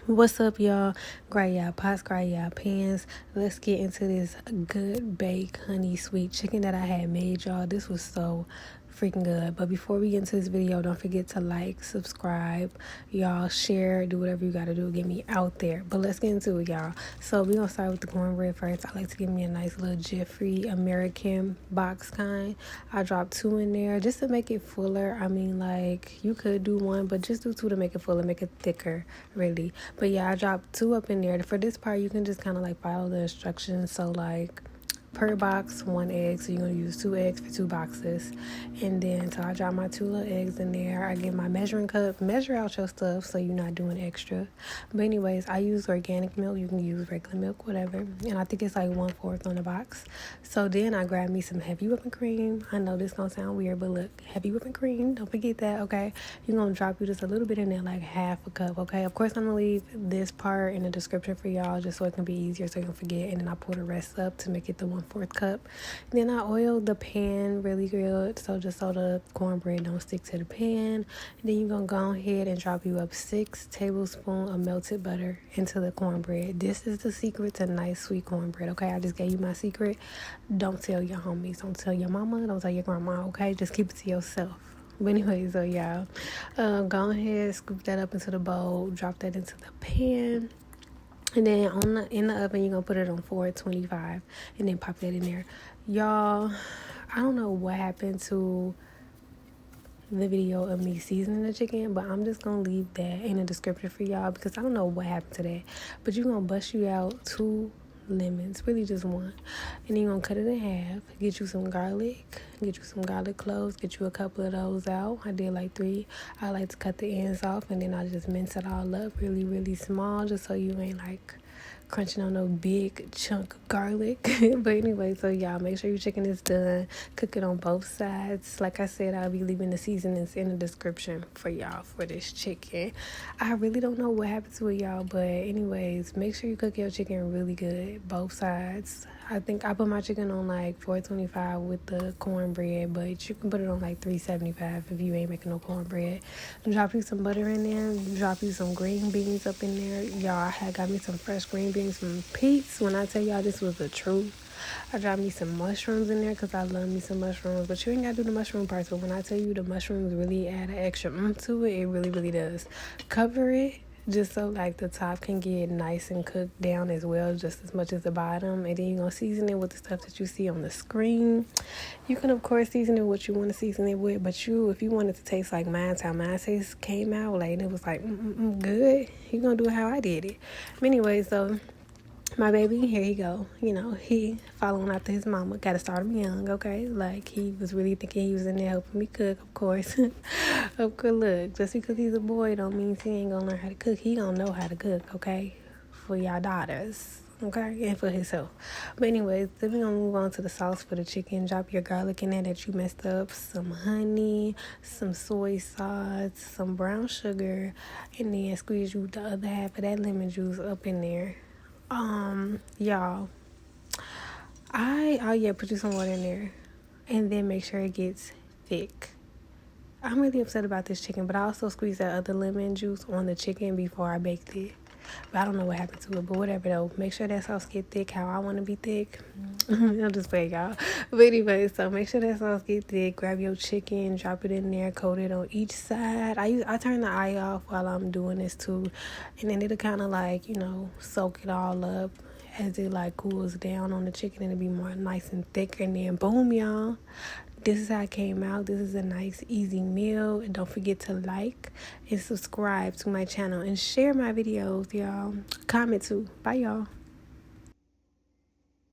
What's up, y'all? Grab y'all pots, grab y'all pans. Let's get into this good baked honey sweet chicken that I had made, y'all. This was so freaking good. But before we get into this video, don't forget to like, subscribe, y'all, share, do whatever you gotta do to get me out there. But let's get into it, y'all. So we're gonna start with the cornbread first. I like to give me a nice little Jeffrey American box kind. I dropped 2 in there just to make it fuller. I mean, like, you could do 1, but just do 2 to make it fuller, make it thicker, really. But yeah, I dropped 2 up in there. For this part, you can just kind of like follow the instructions. So like per box, 1 egg. So you're going to use 2 eggs for 2 boxes. And then, so I drop my 2 little eggs in there. I get my measuring cup. Measure out your stuff so you're not doing extra. But anyways, I use organic milk. You can use regular milk, whatever. And I think it's like 1/4 on the box. So then I grab me some heavy whipping cream. I know this going to sound weird, but look, heavy whipping cream. Don't forget that, okay? You're going to drop you just a little bit in there, like 1/2 cup, okay? Of course, I'm going to leave this part in the description for y'all just so it can be easier so you can forget. And then I pour the rest up to make it the 1/4 cup. Then I oil the pan really good, so just so the cornbread don't stick to the pan. And then you're gonna go ahead and drop you up 6 tablespoons of melted butter into the cornbread. This is the secret to nice sweet cornbread, okay? I just gave you my secret. Don't tell your homies, don't tell your mama, don't tell your grandma, okay? Just keep it to yourself. But anyway, so y'all, go ahead, scoop that up into the bowl, drop that into the pan. And then in the oven, you're going to put it on 425 and then pop that in there. Y'all, I don't know what happened to the video of me seasoning the chicken, but I'm just going to leave that in the description for y'all because I don't know what happened to that. But you're going to bust you out 2 lemons, really just 1, and then you're gonna cut it in half. Get you some garlic, get you some garlic cloves, get you a couple of those out. I did like 3. I like to cut the ends off and then I just mince it all up really small just so you ain't like crunching on no big chunk of garlic. But anyway, so y'all make sure your chicken is done. Cook it on both sides. Like I said, I'll be leaving the seasonings in the description for y'all for this chicken. I really don't know what happened to it, y'all, but anyways, make sure you cook your chicken really good, both sides. I think I put my chicken on like 425 with the cornbread, but you can put it on like 375 if you ain't making no cornbread. Drop you some butter in there. Drop you some green beans up in there. Y'all, I had got me some fresh green beans from Pete's. When I tell y'all this was the truth. I dropped me some mushrooms in there because I love me some mushrooms. But you ain't got to do the mushroom part. So when I tell you the mushrooms really add an extra to it, it really does. Cover it just so like the top can get nice and cooked down as well, just as much as the bottom. And then you're going to season it with the stuff that you see on the screen. You can, of course, season it with what you want to season it with. But if you want it to taste like mine, how mine taste came out, like, and it was like, good, you're going to do it how I did it. But anyway, so my baby, here he go. You know, he following after his mama. Got to start him young, okay? Like, he was really thinking he was in there helping me cook, of course. Of course, look, just because he's a boy don't mean he ain't gonna learn how to cook. He gonna know how to cook, okay? For y'all daughters, okay? And for himself. But anyways, then we're gonna move on to the sauce for the chicken. Drop your garlic in there that you messed up. Some honey, some soy sauce, some brown sugar. And then squeeze you the other half of that lemon juice up in there. Y'all, put you some water in there and then make sure it gets thick. I'm really upset about this chicken, but I also squeezed that other lemon juice on the chicken before I baked it. But I don't know what happened to it, but whatever though. Make sure that sauce get thick how I want to be thick. I'm just playing, y'all. But anyway, so make sure that sauce get thick. Grab your chicken, drop it in there, coat it on each side. I turn the eye off while I'm doing this too. And then it'll kind of like, soak it all up as it like cools down on the chicken and it'll be more nice and thick. And then boom, y'all. This is how it came out. This is a nice, easy meal. And don't forget to like and subscribe to my channel and share my videos, y'all. Comment too. Bye, y'all.